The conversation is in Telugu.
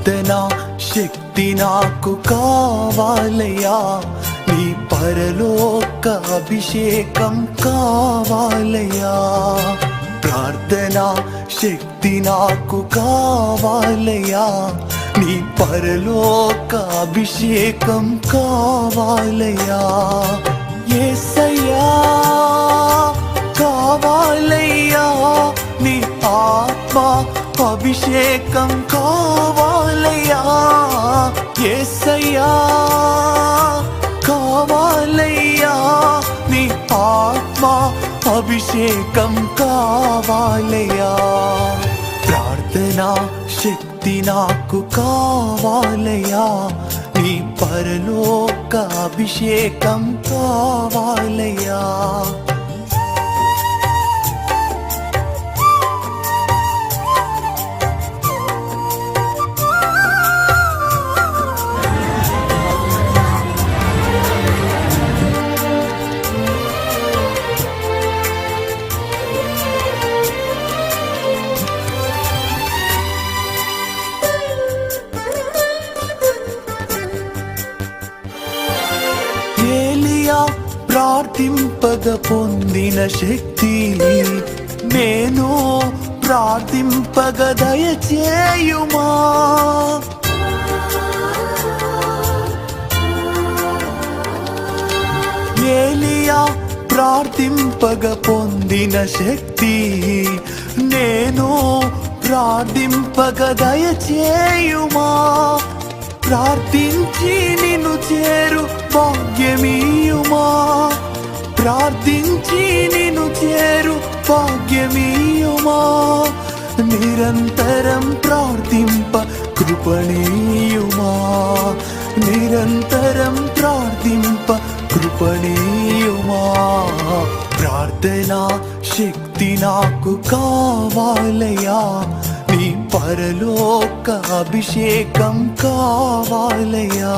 ప్రార్థనా శక్తి నాకు కావాలయ్యా, నీ పరలోక అభిషేకం కావాలయ్యా. ప్రార్థనా శక్తి నాకు కావాలయ్యా, నీ పరలోక అభిషేకం కావాలయ్యా. యేసయ్యా కావాలయ్యా, నీ ఆత్మ అభిషేకం కావాలయ్యా. యేసయ్యా కావాలయ్యా, నీ ఆత్మ అభిషేకం కావాలయ్యా. ప్రార్థనా శక్తి నాకు కావాలయ్యా, నీ పరలోక అభిషేకం కావాలయ్యా. ప్రార్థింపగ పొందిన శక్తి నేను ప్రార్థింపగ దయచేయుమా. ఏలియా ప్రార్థింపగ పొందిన శక్తి నేను ప్రార్థింపగ దయచేయుమా. ప్రార్థించి నిన్ను చేరు భాగ్యమీయుమా, ప్రార్థించి నిన్ను చేరు భాగ్యమీయుమా. నిరంతరం ప్రార్థింప కృపణీయుమా, నిరంతరం ప్రార్థింప కృపణీయుమా. ప్రార్థనా శక్తి నాకు కావాలయ్యా, నీ పరలోక అభిషేకం కావాలయ్యా.